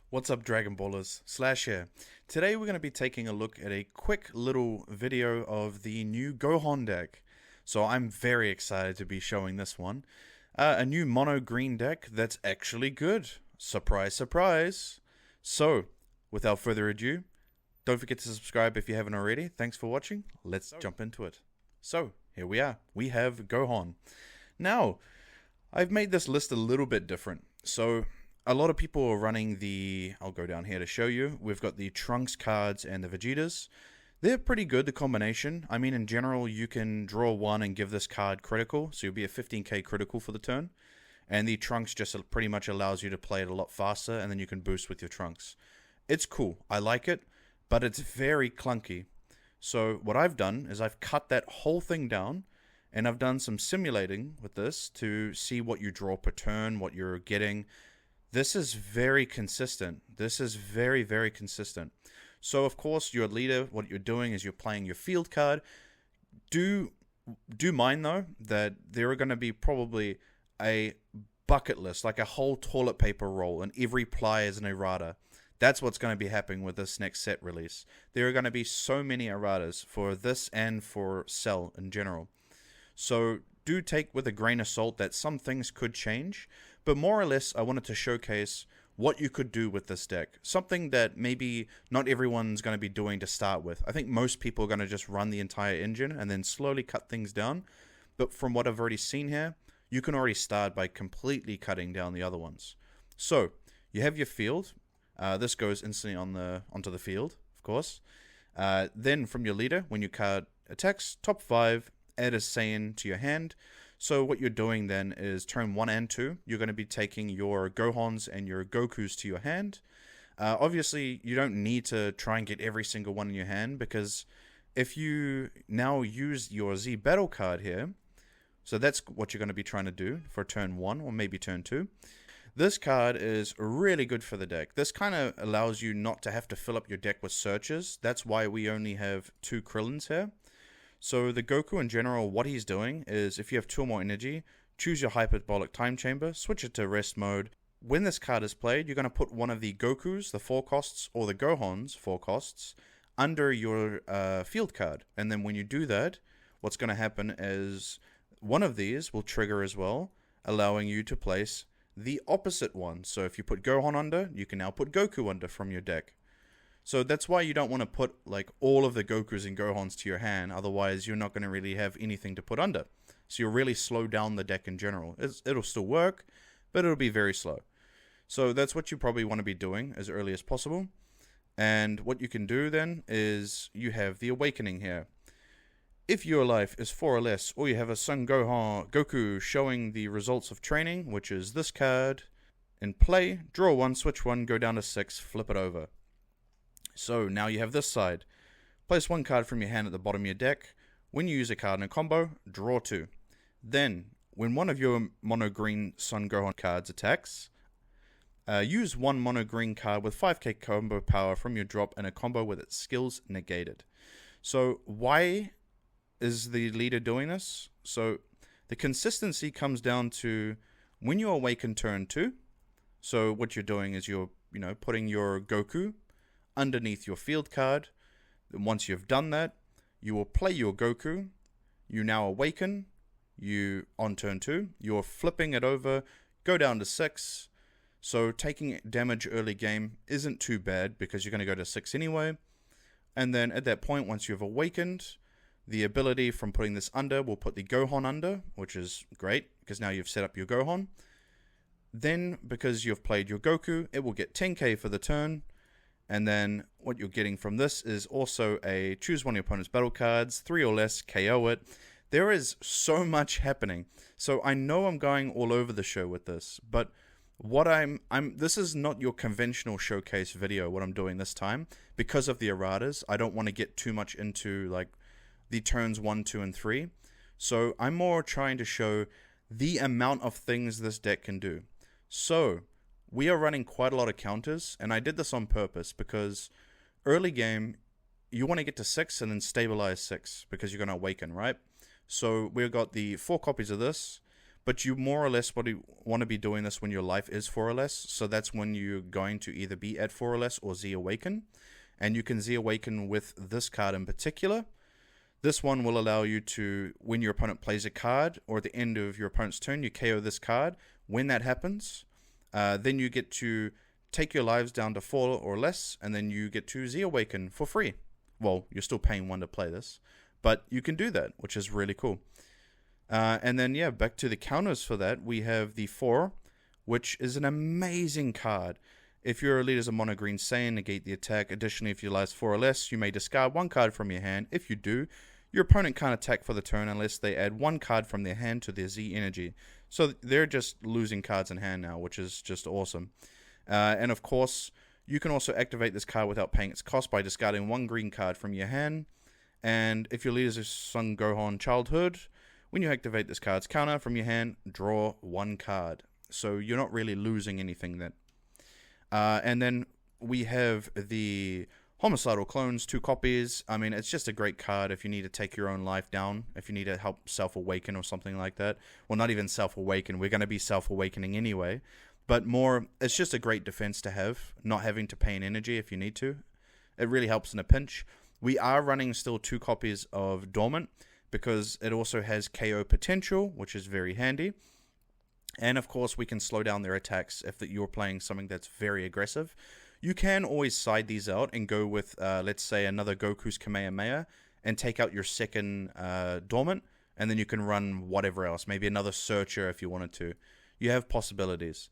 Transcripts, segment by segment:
What's up, Dragon Ballers? Slash here. Today we're going to be taking a look at a quick little video of the new Gohan deck. So I'm very excited to be showing this one. A new mono green deck that's actually good. Surprise, surprise. So, without further ado, don't forget to subscribe if you haven't already. Thanks for watching. Let's jump into it. So, here we are. We have Gohan. Now, I've made this list a little bit different. So, a lot of people are running I'll go down here to show you. We've got the Trunks cards and the Vegetas. They're pretty good, the combination. I mean, in general, you can draw one and give this card critical. So you'll be a 15k critical for the turn. And the Trunks just pretty much allows you to play it a lot faster, and then you can boost with your Trunks. It's cool. I like it, but it's very clunky. So what I've done is I've cut that whole thing down, and I've done some simulating with this to see what you draw per turn, what you're getting. This is very consistent. This is very, very consistent. So, of course, your leader, what you're doing is you're playing your field card. Do mind, though, that there are going to be probably a bucket list, like a whole toilet paper roll, and every ply is an errata. That's what's going to be happening with this next set release. There are going to be so many erratas for this and for Cell in general. So, do take with a grain of salt that some things could change, but more or less I wanted to showcase what you could do with this deck. Something that maybe not everyone's going to be doing to start with. I think most people are going to just run the entire engine and then slowly cut things down. But from what I've already seen here, you can already start by completely cutting down the other ones. So, you have your field. This goes instantly onto the field, of course. Then from your leader, when your card attacks, top 5, add a Saiyan to your hand. So what you're doing then is turn 1 and 2, you're going to be taking your Gohans and your Gokus to your hand. Obviously, you don't need to try and get every single one in your hand, because if you now use your Z Battle card here, so that's what you're going to be trying to do for turn 1 or maybe turn 2. This card is really good for the deck. This kind of allows you not to have to fill up your deck with searches. That's why we only have 2 Krillins here. So the Goku in general, what he's doing is if you have 2 or more energy, choose your hyperbolic time chamber, switch it to rest mode. When this card is played, you're going to put one of the Gokus, the 4 costs, or the Gohans, 4 costs, under your field card. And then when you do that, what's going to happen is one of these will trigger as well, allowing you to place the opposite one. So if you put Gohan under, you can now put Goku under from your deck. So that's why you don't want to put like all of the Gokus and Gohans to your hand, otherwise you're not going to really have anything to put under. So you'll really slow down the deck in general. It'll still work, but it'll be very slow. So that's what you probably want to be doing as early as possible. And what you can do then is you have the Awakening here. If your life is 4 or less, or you have a Son Goku showing the results of training, which is this card, in play, draw 1, switch 1, go down to 6, flip it over. So now you have this side. Place 1 card from your hand at the bottom of your deck. When you use a card in a combo, draw 2. Then, when one of your mono green Son Gohan cards attacks, use 1 mono green card with 5k combo power from your drop in a combo with its skills negated. So why is the leader doing this? So the consistency comes down to when you awaken turn 2. So what you're doing is you're putting your Goku underneath your field card. Then once you've done that, you will play your Goku. You now awaken. You on turn 2, you're flipping it over, go down to 6. So taking damage early game isn't too bad, because you're going to go to 6 anyway. And then at that point, once you've awakened, the ability from putting this under will put the Gohan under, which is great because now you've set up your Gohan. Then, because you've played your Goku, it will get 10k for the turn. And then what you're getting from this is also a choose one of your opponent's battle cards, 3 or less, KO it. There is so much happening. So I know I'm going all over the show with this, but what this is not your conventional showcase video, what I'm doing this time. Because of the erratas, I don't want to get too much into like the turns 1, 2, and 3. So I'm more trying to show the amount of things this deck can do. So we are running quite a lot of counters, and I did this on purpose because early game, you want to get to 6 and then stabilize 6 because you're going to awaken, right? So we've got the 4 copies of this, but you more or less want to be doing this when your life is 4 or less. So that's when you're going to either be at 4 or less or Z Awaken. And you can Z Awaken with this card in particular. This one will allow you to, when your opponent plays a card, or at the end of your opponent's turn, you KO this card. When that happens, then you get to take your lives down to 4 or less, and then you get to Z Awaken for free. Well, you're still paying 1 to play this, but you can do that, which is really cool. And then, yeah, back to the counters for that, we have the 4, which is an amazing card. If your leader is a mono green Saiyan, negate the attack. Additionally, if your lives 4 or less, you may discard 1 card from your hand. If you do, your opponent can't attack for the turn unless they add 1 card from their hand to their Z energy. So they're just losing cards in hand now, which is just awesome. And of course, you can also activate this card without paying its cost by discarding 1 green card from your hand. And if your leader is a Son Gohan Childhood, when you activate this card's counter from your hand, draw 1 card. So you're not really losing anything then. And then we have the Homicidal Clones, 2 copies. I mean, it's just a great card if you need to take your own life down, if you need to help self-awaken or something like that. Well, not even self-awaken. We're going to be self-awakening anyway. But more, it's just a great defense to have, not having to pay an energy if you need to. It really helps in a pinch. We are running still 2 copies of Dormant, because it also has KO potential, which is very handy. And of course, we can slow down their attacks if you're playing something that's very aggressive. You can always side these out and go with, let's say, another Goku's Kamehameha and take out your second Dormant, and then you can run whatever else. Maybe another Searcher if you wanted to. You have possibilities.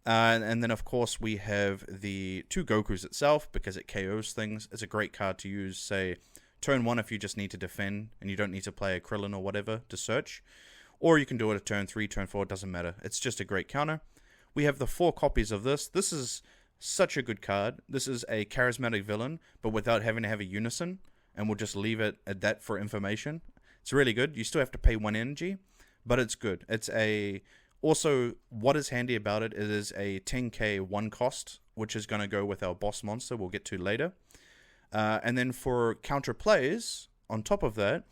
And then, of course, we have the 2 Gokus itself, because it KOs things. It's a great card to use, say, turn 1 if you just need to defend and you don't need to play a Krillin or whatever to search. Or you can do it at turn 3, turn 4, it doesn't matter. It's just a great counter. We have the 4 copies of this. This is such a good card. This is a charismatic villain, but without having to have a unison. And we'll just leave it at that for information. It's really good. You still have to pay 1 energy, but it's good. It's a... Also, what is handy about it is a 10k 1 cost, which is going to go with our boss monster we'll get to later. And then for counter plays, on top of that,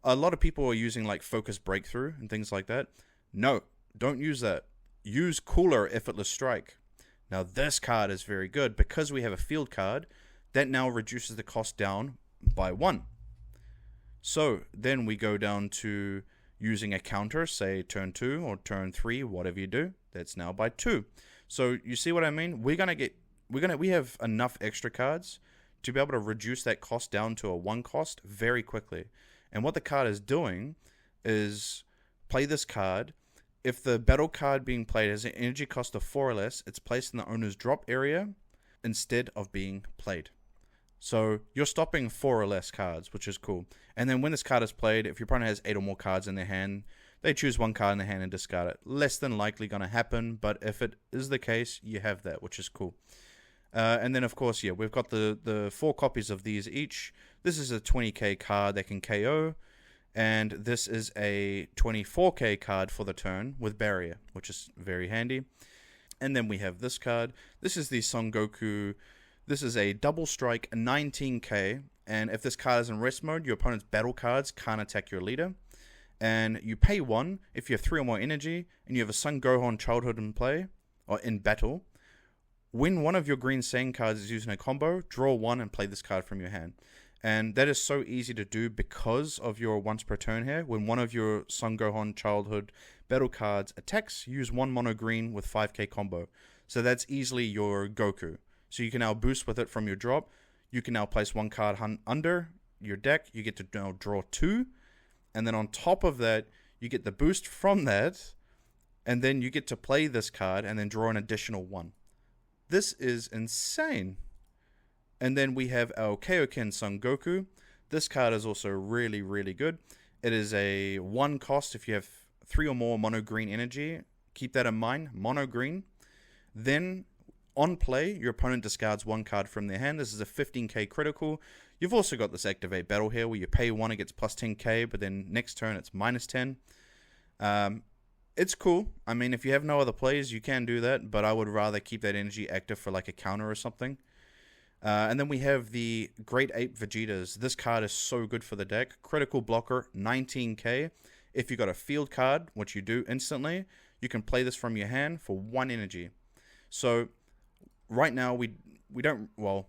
a lot of people are using like Focus Breakthrough and things like that. No, don't use that. Use Cooler Effortless Strike. Now this card is very good because we have a field card that now reduces the cost down by 1. So then we go down to using a counter, say turn 2 or turn 3, whatever you do, that's now by 2. So you see what I mean? We have enough extra cards to be able to reduce that cost down to a 1 cost very quickly. And what the card is doing is play this card. If the battle card being played has an energy cost of 4 or less, it's placed in the owner's drop area instead of being played. So you're stopping 4 or less cards, which is cool. And then when this card is played, if your opponent has 8 or more cards in their hand, they choose 1 card in their hand and discard it. Less than likely going to happen, but if it is the case, you have that, which is cool. And then, of course, yeah, we've got the 4 copies of these each. This is a 20k card that can KO, and this is a 24k card for the turn with Barrier, which is very handy. And then we have this card. This is the Son Goku. This is a double strike, 19k, and if this card is in rest mode, your opponent's battle cards can't attack your leader. And you pay 1 if you have 3 or more energy, and you have a Son Gohan Childhood in play, or in battle. When one of your Green Saiyan cards is using a combo, draw 1 and play this card from your hand. And that is so easy to do because of your once per turn here. When one of your Son Gohan Childhood battle cards attacks, use 1 mono green with 5k combo. So that's easily your Goku. So you can now boost with it from your drop. You can now place 1 card under your deck. You get to now draw 2. And then on top of that, you get the boost from that. And then you get to play this card and then draw an additional 1. This is insane. And then we have our Kaioken Son Goku. This card is also really, really good. It is a 1 cost if you have 3 or more mono green energy. Keep that in mind, mono green. Then on play, your opponent discards 1 card from their hand. This is a 15k critical. You've also got this activate battle here where you pay 1, it gets plus 10k, but then next turn it's minus 10. It's cool. I mean, if you have no other plays, you can do that, but I would rather keep that energy active for like a counter or something. And then we have the Great Ape Vegetas. This card is so good for the deck. Critical blocker, 19k. If you got a field card, which you do instantly, you can play this from your hand for 1 energy. So right now we don't, well,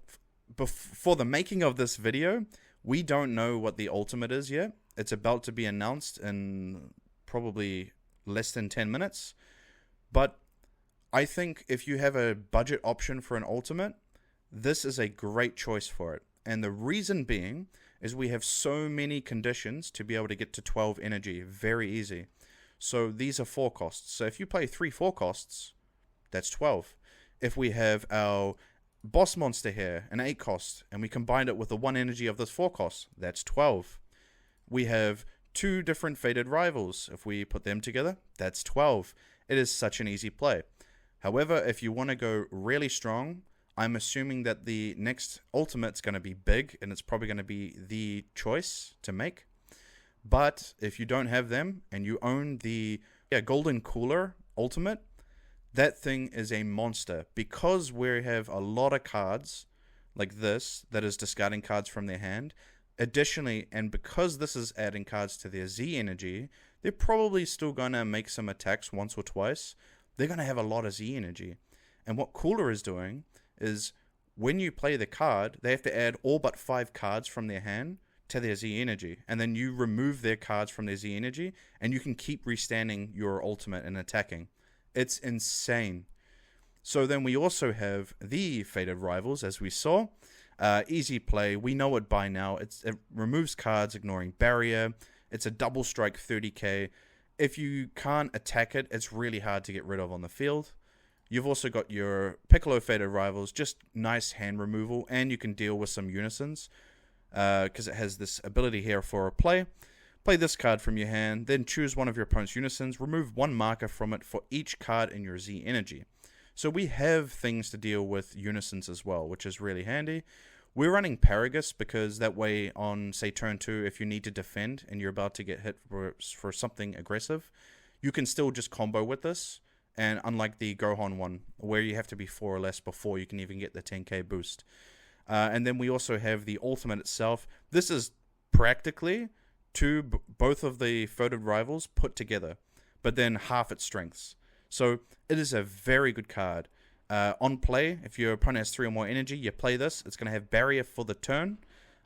for the making of this video, we don't know what the ultimate is yet. It's about to be announced in probably less than 10 minutes. But I think if you have a budget option for an ultimate, this is a great choice for it. And the reason being is we have so many conditions to be able to get to 12 energy very easy. So these are 4 costs. So if you play 3 4 costs, that's 12. If we have our boss monster here, an 8 cost, and we combine it with the 1 energy of this 4 cost, that's 12. We have 2 different faded rivals. If we put them together, that's 12. It is such an easy play. However, if you want to go really strong, I'm assuming that the next ultimate's going to be big, and it's probably going to be the choice to make. But if you don't have them, and you own the Golden Cooler ultimate, that thing is a monster. Because we have a lot of cards like this, that is discarding cards from their hand. Additionally, and because this is adding cards to their Z energy, they're probably still going to make some attacks once or twice. They're going to have a lot of Z energy. And what Cooler is doing is when you play the card, they have to add all but 5 cards from their hand to their Z energy. And then you remove their cards from their Z energy, and you can keep restanding your ultimate and attacking. It's insane. So then we also have the Faded Rivals, as we saw. Easy play. We know it by now. It removes cards, ignoring barrier. It's a double strike 30k. If you can't attack it, it's really hard to get rid of on the field. You've also got your Piccolo Faded Rivals, just nice hand removal, and you can deal with some unisons because it has this ability here for a play. Play this card from your hand, then choose one of your opponent's unisons, remove 1 marker from it for each card in your Z energy. So we have things to deal with unisons as well, which is really handy. We're running Paragus because that way on, say, turn 2, if you need to defend and you're about to get hit for something aggressive, you can still just combo with this. And unlike the Gohan one, where you have to be 4 or less before you can even get the 10k boost. And then we also have the ultimate itself. This is practically both of the Faded Rivals put together, but then half its strengths. So it is a very good card. On play, if your opponent has 3 or more energy, you play this. It's going to have barrier for the turn.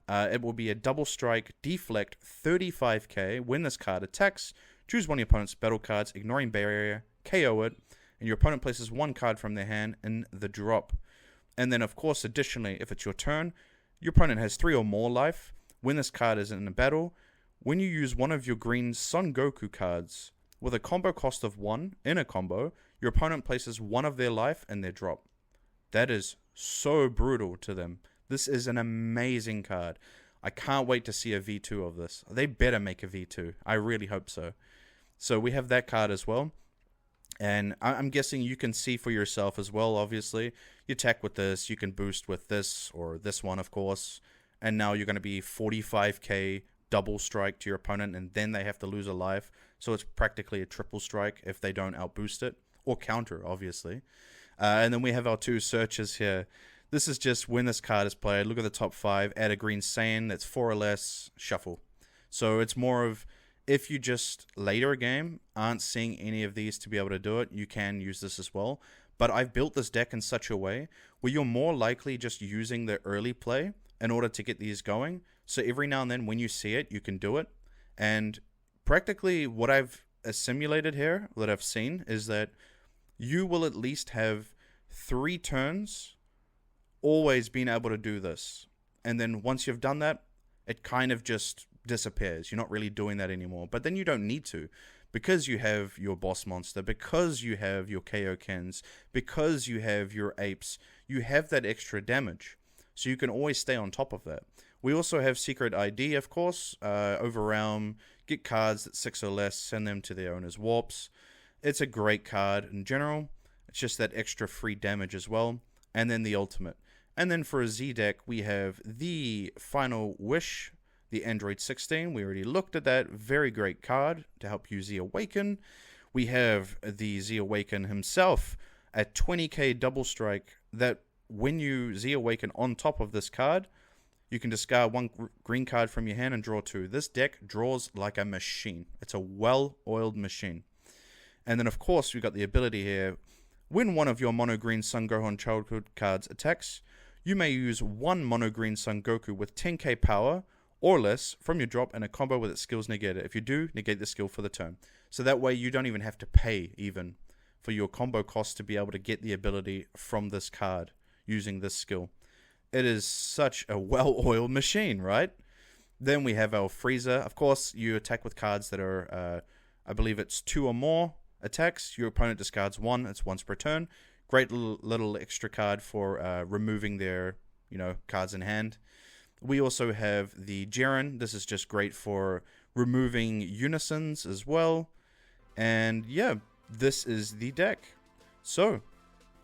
It will be a double strike, deflect, 35k. When this card attacks, choose one of your opponent's battle cards, ignoring barrier, KO it, and your opponent places 1 card from their hand in the drop. And then, of course, additionally, if it's your turn, your opponent has 3 or more life. When this card is in a battle, when you use one of your green Son Goku cards with a combo cost of 1 in a combo, your opponent places 1 of their life in their drop. That is so brutal to them. This is an amazing card. I can't wait to see a V2 of this. They better make a V2. I really hope so. So we have that card as well. And I'm guessing you can see for yourself as well, obviously. You attack with this, you can boost with this, or this one, of course. And now you're going to be 45k double strike to your opponent, and then they have to lose a life. So it's practically a triple strike if they don't outboost it. Or counter, obviously. And then we have our 2 searches here. This is just when this card is played. Look at the top 5. Add a green Saiyan that's 4 or less. Shuffle. So it's more of, if you just later a game aren't seeing any of these to be able to do it, you can use this as well. But I've built this deck in such a way where you're more likely just using the early play in order to get these going. So every now and then when you see it, you can do it. And practically what I've simulated here, that I've seen, is that you will at least have 3 turns always being able to do this. And then once you've done that, it kind of just disappears. You're not really doing that anymore. But then you don't need to, because you have your boss monster, because you have your Kaiokens, because you have your apes, you have that extra damage. So you can always stay on top of that. We also have Secret ID, of course, over realm, get cards at 6 or less, send them to their owner's warps. It's a great card in general. It's just that extra free damage as well. And then the ultimate. And then for a Z deck, we have the Final Wish, the Android 16. We already looked at that. Very great card to help you Z Awaken. We have the Z Awaken himself at 20k double strike, that when you Z Awaken on top of this card, You can discard one green card from your hand and draw 2. This deck draws like a machine. It's a well-oiled machine. And then, of course, we've got the ability here. When one of your Mono Green Son Gohan childhood cards attacks, you may use one Mono Green Son Goku with 10k power or less from your drop in a combo with its skills negated. If you do, negate the skill for the turn. So that way you don't even have to pay even for your combo cost to be able to get the ability from this card using this skill. It is such a well-oiled machine, right? Then we have our Freezer. Of course, you attack with cards that are, I believe it's 2 or more attacks. Your opponent discards 1. It's once per turn. Great little extra card for removing their, cards in hand. We also have the Jiren. This is just great for removing unisons as well. And yeah, this is the deck. So,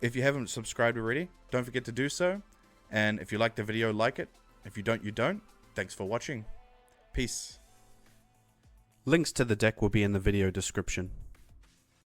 if you haven't subscribed already, don't forget to do so. And if you like the video, like it. If you don't, you don't. Thanks for watching. Peace. Links to the deck will be in the video description.